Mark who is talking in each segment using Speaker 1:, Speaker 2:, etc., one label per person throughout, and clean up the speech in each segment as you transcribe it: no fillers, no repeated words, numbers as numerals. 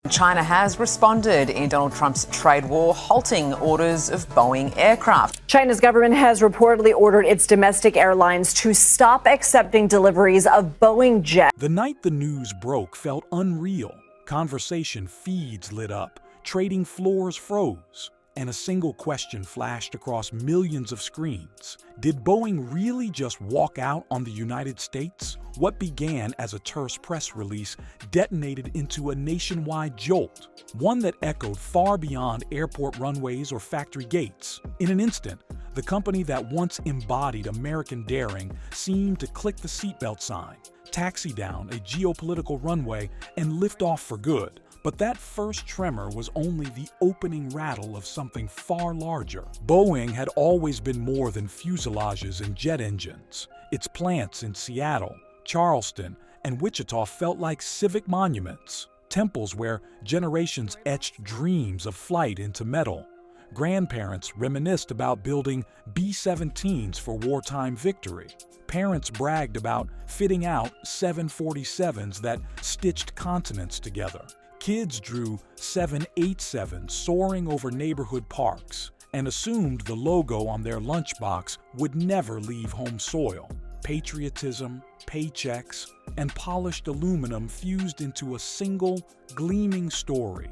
Speaker 1: China has responded in Donald Trump's trade war, halting orders of Boeing aircraft.
Speaker 2: China's government has reportedly ordered its domestic airlines to stop accepting deliveries of Boeing jets.
Speaker 3: The night the news broke felt unreal. Conversation feeds lit up, trading floors froze, and a single question flashed across millions of screens. Did Boeing really just walk out on the United States? What began as a terse press release detonated into a nationwide jolt, one that echoed far beyond airport runways or factory gates. In an instant, the company that once embodied American daring seemed to click the seatbelt sign, taxi down a geopolitical runway, and lift off for good. But that first tremor was only the opening rattle of something far larger. Boeing had always been more than fuselages and jet engines. Its plants in Seattle, Charleston, and Wichita felt like civic monuments, temples where generations etched dreams of flight into metal. Grandparents reminisced about building B-17s for wartime victory. Parents bragged about fitting out 747s that stitched continents together. Kids drew 787s soaring over neighborhood parks and assumed the logo on their lunchbox would never leave home soil. Patriotism, paychecks, and polished aluminum fused into a single, gleaming story: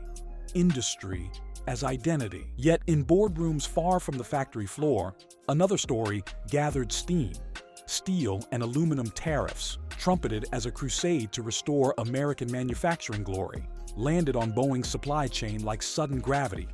Speaker 3: industry as identity. Yet in boardrooms far from the factory floor, another story gathered steam. Steel and aluminum tariffs, trumpeted as a crusade to restore American manufacturing glory, landed on Boeing's supply chain like sudden gravity.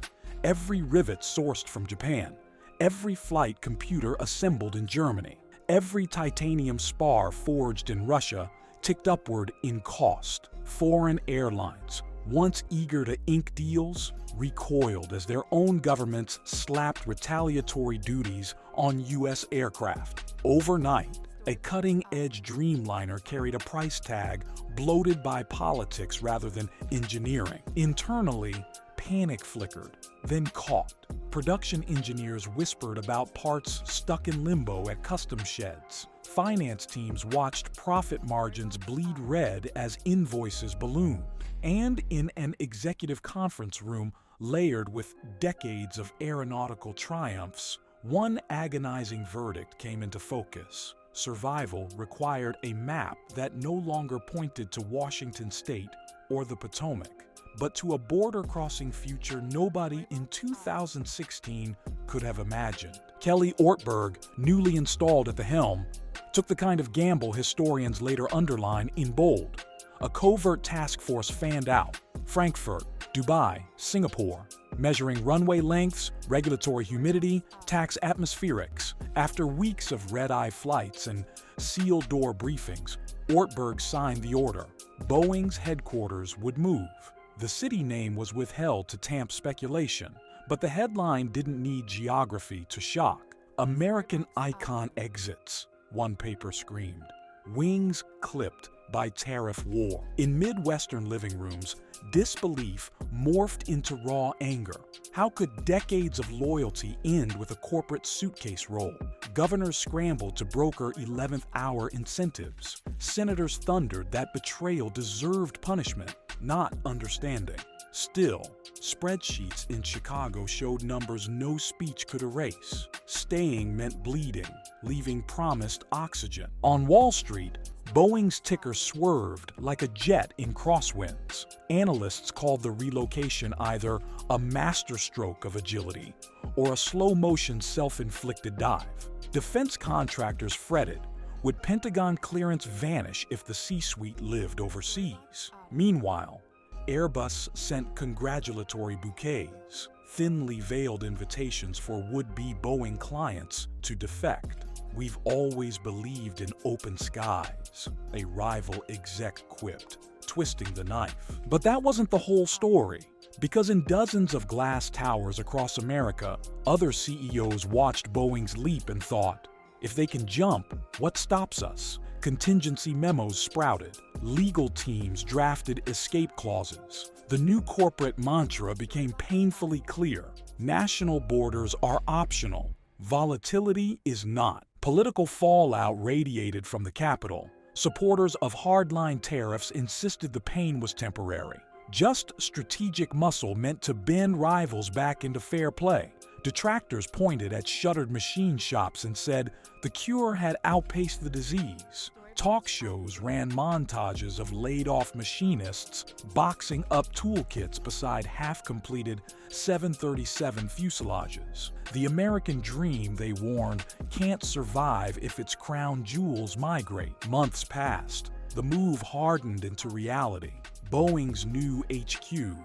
Speaker 3: Every rivet sourced from Japan, every flight computer assembled in Germany, every titanium spar forged in Russia ticked upward in cost. Foreign airlines, once eager to ink deals, recoiled as their own governments slapped retaliatory duties on U.S. aircraft. Overnight, a cutting-edge Dreamliner carried a price tag bloated by politics rather than engineering. Internally, panic flickered, then caught. Production engineers whispered about parts stuck in limbo at customs sheds. Finance teams watched profit margins bleed red as invoices ballooned. And in an executive conference room layered with decades of aeronautical triumphs, one agonizing verdict came into focus. Survival required a map that no longer pointed to Washington State or the Potomac, but to a border-crossing future nobody in 2016 could have imagined. Kelly Ortberg, newly installed at the helm, took the kind of gamble historians later underline in bold. A covert task force fanned out: Frankfurt, Dubai, Singapore, measuring runway lengths, regulatory humidity, tax atmospherics. After weeks of red-eye flights and sealed door briefings, Ortberg signed the order. Boeing's headquarters would move. The city name was withheld to tamp speculation, but the headline didn't need geography to shock. "American icon exits," one paper screamed. "Wings clipped by tariff war." In Midwestern living rooms, disbelief morphed into raw anger. How could decades of loyalty end with a corporate suitcase roll? Governors scrambled to broker 11th-hour incentives. Senators thundered that betrayal deserved punishment, not understanding. Still, spreadsheets in Chicago showed numbers no speech could erase. Staying meant bleeding, leaving promised oxygen. On Wall Street, Boeing's ticker swerved like a jet in crosswinds. Analysts called the relocation either a masterstroke of agility or a slow-motion self-inflicted dive. Defense contractors fretted. Would Pentagon clearance vanish if the C-suite lived overseas? Meanwhile, Airbus sent congratulatory bouquets, thinly veiled invitations for would-be Boeing clients to defect. "We've always believed in open skies," a rival exec quipped, twisting the knife. But that wasn't the whole story, because in dozens of glass towers across America, other CEOs watched Boeing's leap and thought, if they can jump, what stops us? Contingency memos sprouted. Legal teams drafted escape clauses. The new corporate mantra became painfully clear. National borders are optional. Volatility is not. Political fallout radiated from the Capitol. Supporters of hardline tariffs insisted the pain was temporary. Just strategic muscle meant to bend rivals back into fair play. Detractors pointed at shuttered machine shops and said the cure had outpaced the disease. Talk shows ran montages of laid-off machinists boxing up toolkits beside half-completed 737 fuselages. The American dream, they warned, can't survive if its crown jewels migrate. Months passed. The move hardened into reality. Boeing's new HQ,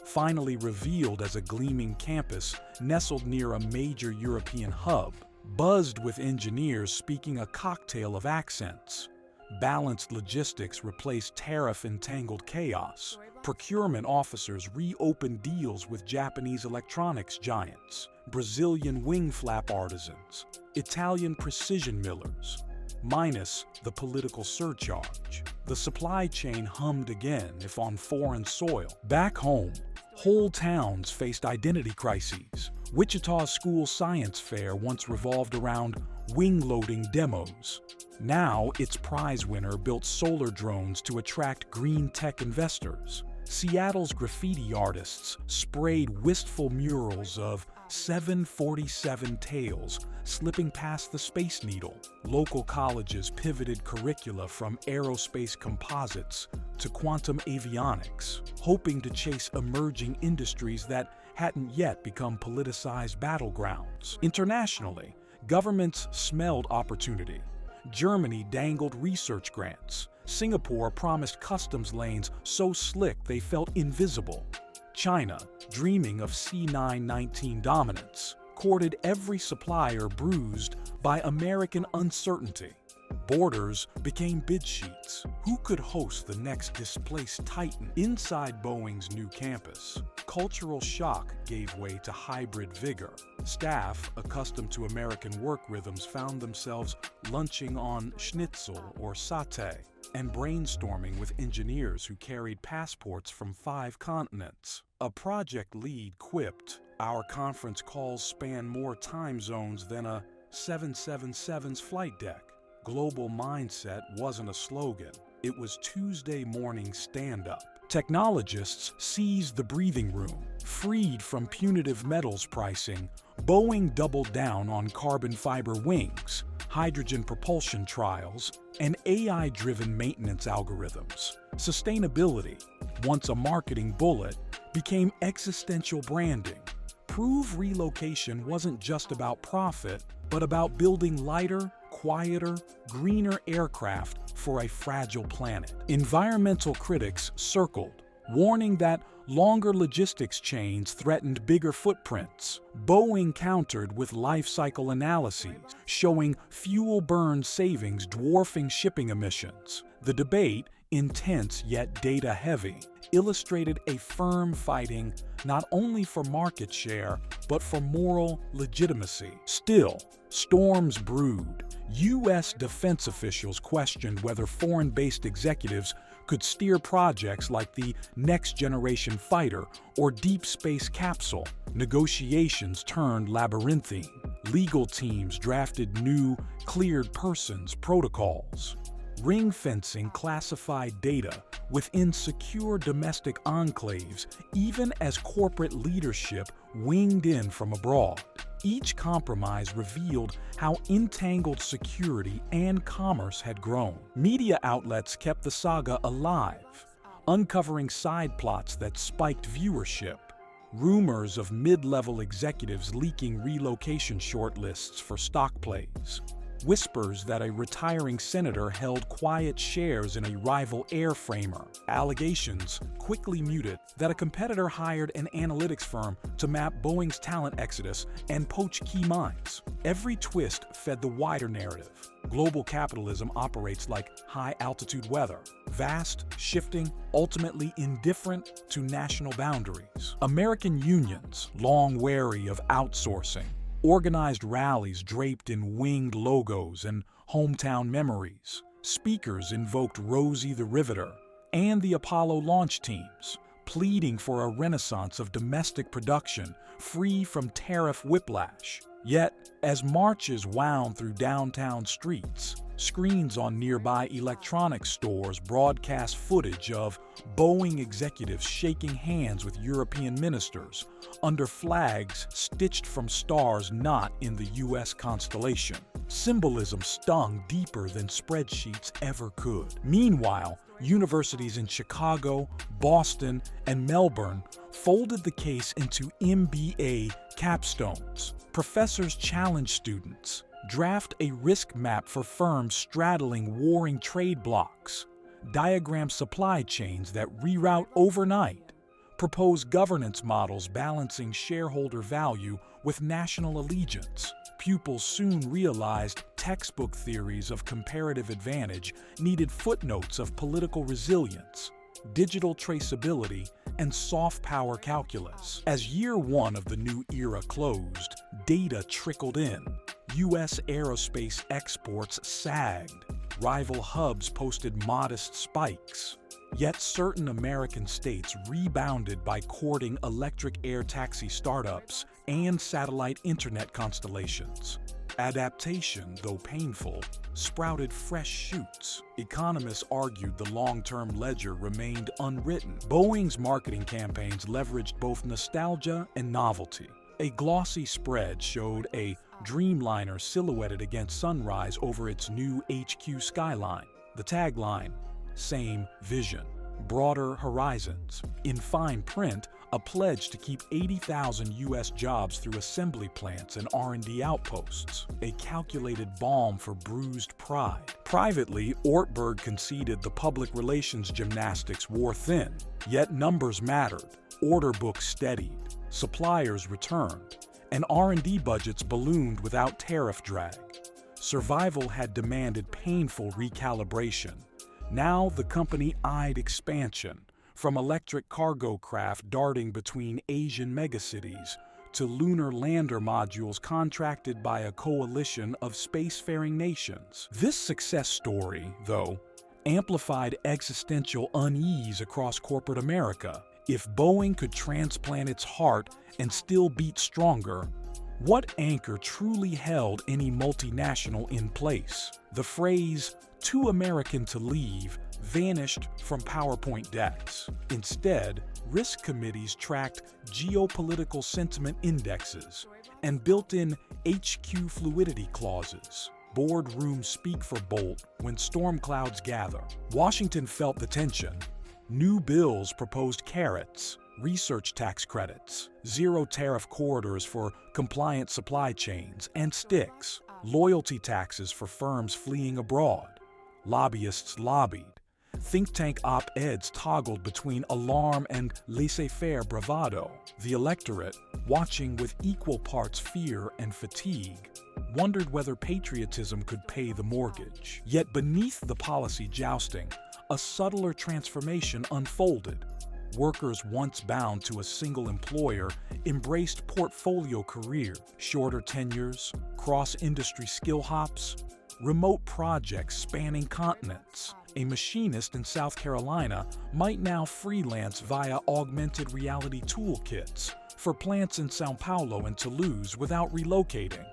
Speaker 3: finally revealed as a gleaming campus nestled near a major European hub, buzzed with engineers speaking a cocktail of accents. Balanced logistics replaced tariff-entangled chaos. Procurement officers reopened deals with Japanese electronics giants, Brazilian wing flap artisans, Italian precision millers. Minus the political surcharge. The supply chain hummed again, if on foreign soil. Back home, whole towns faced identity crises. Wichita's school science fair once revolved around wing-loading demos. Now, its prize winner built solar drones to attract green tech investors. Seattle's graffiti artists sprayed wistful murals of 747 tails slipping past the Space Needle. Local colleges pivoted curricula from aerospace composites to quantum avionics, hoping to chase emerging industries that hadn't yet become politicized battlegrounds. Internationally, governments smelled opportunity. Germany dangled research grants. Singapore promised customs lanes so slick they felt invisible. China, dreaming of C919 dominance, courted every supplier bruised by American uncertainty. Borders became bid sheets. Who could host the next displaced titan? Inside Boeing's new campus, cultural shock gave way to hybrid vigor. Staff, accustomed to American work rhythms, found themselves lunching on schnitzel or satay and brainstorming with engineers who carried passports from 5 continents. A project lead quipped, "Our conference calls span more time zones than a 777's flight deck." Global mindset wasn't a slogan. It was Tuesday morning stand-up. Technologists seized the breathing room. Freed from punitive metals pricing, Boeing doubled down on carbon fiber wings, hydrogen propulsion trials, and AI-driven maintenance algorithms. Sustainability, once a marketing bullet, became existential branding. Prove relocation wasn't just about profit, but about building lighter, quieter, greener aircraft for a fragile planet. Environmental critics circled, warning that longer logistics chains threatened bigger footprints. Boeing countered with life cycle analyses, showing fuel burn savings dwarfing shipping emissions. The debate, intense yet data-heavy, illustrated a firm fighting not only for market share, but for moral legitimacy. Still, storms brewed. U.S. defense officials questioned whether foreign-based executives could steer projects like the next-generation fighter or deep space capsule. Negotiations turned labyrinthine. Legal teams drafted new, cleared persons protocols. Ring-fencing classified data within secure domestic enclaves, even as corporate leadership winged in from abroad. Each compromise revealed how entangled security and commerce had grown. Media outlets kept the saga alive, uncovering side plots that spiked viewership. Rumors of mid-level executives leaking relocation shortlists for stock plays. Whispers that a retiring senator held quiet shares in a rival airframer. Allegations, quickly muted, that a competitor hired an analytics firm to map Boeing's talent exodus and poach key minds. Every twist fed the wider narrative. Global capitalism operates like high-altitude weather, vast, shifting, ultimately indifferent to national boundaries. American unions, long wary of outsourcing, organized rallies draped in winged logos and hometown memories. Speakers invoked Rosie the Riveter and the Apollo launch teams, pleading for a renaissance of domestic production free from tariff whiplash. Yet, as marches wound through downtown streets, screens on nearby electronics stores broadcast footage of Boeing executives shaking hands with European ministers under flags stitched from stars not in the U.S. constellation. Symbolism stung deeper than spreadsheets ever could. Meanwhile, universities in Chicago, Boston, and Melbourne folded the case into MBA capstones. Professors challenged students, draft a risk map for firms straddling warring trade blocs, diagram supply chains that reroute overnight, propose governance models balancing shareholder value with national allegiance. Pupils soon realized textbook theories of comparative advantage needed footnotes of political resilience, digital traceability, and soft power calculus. As year one of the new era closed, data trickled in. U.S. aerospace exports sagged. Rival hubs posted modest spikes. Yet certain American states rebounded by courting electric air taxi startups and satellite internet constellations. Adaptation, though painful, sprouted fresh shoots. Economists argued the long-term ledger remained unwritten. Boeing's marketing campaigns leveraged both nostalgia and novelty. A glossy spread showed a Dreamliner silhouetted against sunrise over its new HQ skyline. The tagline, same vision, broader horizons. In fine print, a pledge to keep 80,000 U.S. jobs through assembly plants and R&D outposts, a calculated balm for bruised pride. Privately, Ortberg conceded the public relations gymnastics wore thin, yet numbers mattered, order books steadied, suppliers returned, and R&D budgets ballooned without tariff drag. Survival had demanded painful recalibration. Now the company eyed expansion, from electric cargo craft darting between Asian megacities to lunar lander modules contracted by a coalition of spacefaring nations. This success story, though, amplified existential unease across corporate America. If Boeing could transplant its heart and still beat stronger, what anchor truly held any multinational in place? The phrase, "too American to leave," vanished from PowerPoint decks. Instead, risk committees tracked geopolitical sentiment indexes and built-in HQ fluidity clauses. Boardrooms speak for Bolt when storm clouds gather. Washington felt the tension. New bills proposed carrots, research tax credits, zero tariff corridors for compliant supply chains, and sticks, loyalty taxes for firms fleeing abroad. Lobbyists lobbied. Think tank op-eds toggled between alarm and laissez-faire bravado. The electorate, watching with equal parts fear and fatigue, wondered whether patriotism could pay the mortgage. Yet beneath the policy jousting, a subtler transformation unfolded. Workers once bound to a single employer embraced portfolio careers, shorter tenures, cross-industry skill hops, remote projects spanning continents. A machinist in South Carolina might now freelance via augmented reality toolkits for plants in Sao Paulo and Toulouse without relocating.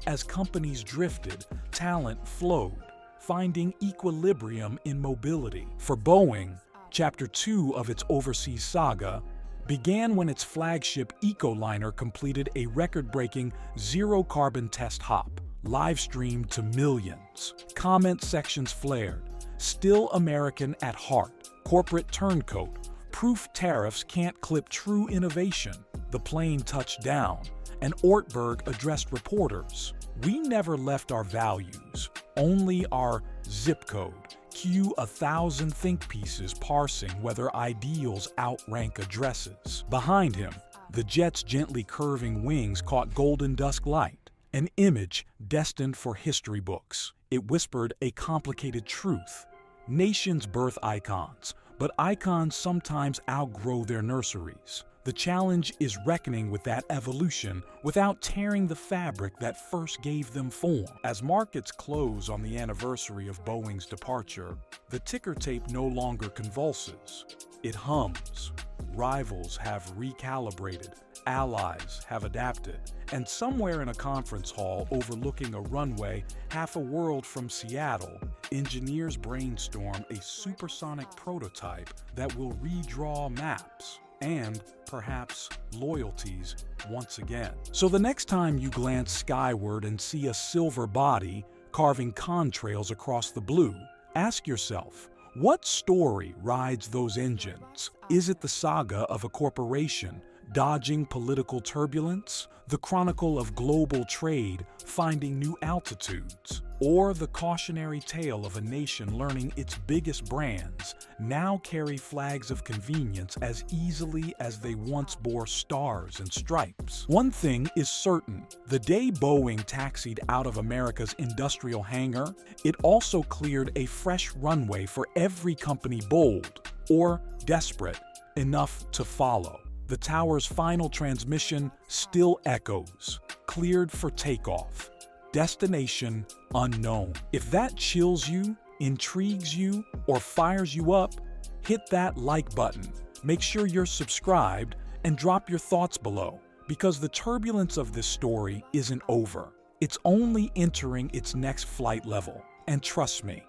Speaker 3: As companies drifted, talent flowed, finding equilibrium in mobility. For Boeing, Chapter 2 of its overseas saga began when its flagship Ecoliner completed a record-breaking zero-carbon test hop, live-streamed to millions. Comment sections flared. Still American at heart, corporate turncoat, proof tariffs can't clip true innovation. The plane touched down, and Ortberg addressed reporters. We never left our values, only our zip code. Cue 1,000 think pieces parsing whether ideals outrank addresses. Behind him, the jet's gently curving wings caught golden dusk light, an image destined for history books. It whispered a complicated truth. Nations birth icons, but icons sometimes outgrow their nurseries. The challenge is reckoning with that evolution without tearing the fabric that first gave them form. As markets close on the anniversary of Boeing's departure, the ticker tape no longer convulses. It hums. Rivals have recalibrated, allies have adapted, and somewhere in a conference hall overlooking a runway half a world from Seattle, engineers brainstorm a supersonic prototype that will redraw maps and, perhaps, loyalties once again. So the next time you glance skyward and see a silver body carving contrails across the blue, ask yourself, what story rides those engines? Is it the saga of a corporation dodging political turbulence, the chronicle of global trade finding new altitudes, or the cautionary tale of a nation learning its biggest brands now carry flags of convenience as easily as they once bore stars and stripes? One thing is certain: the day Boeing taxied out of America's industrial hangar, it also cleared a fresh runway for every company bold, or desperate, enough to follow. The tower's final transmission still echoes, cleared for takeoff. Destination unknown. If that chills you, intrigues you, or fires you up, hit that like button. Make sure you're subscribed and drop your thoughts below, because the turbulence of this story isn't over. It's only entering its next flight level. And trust me,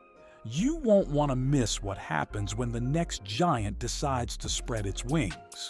Speaker 3: you won't want to miss what happens when the next giant decides to spread its wings.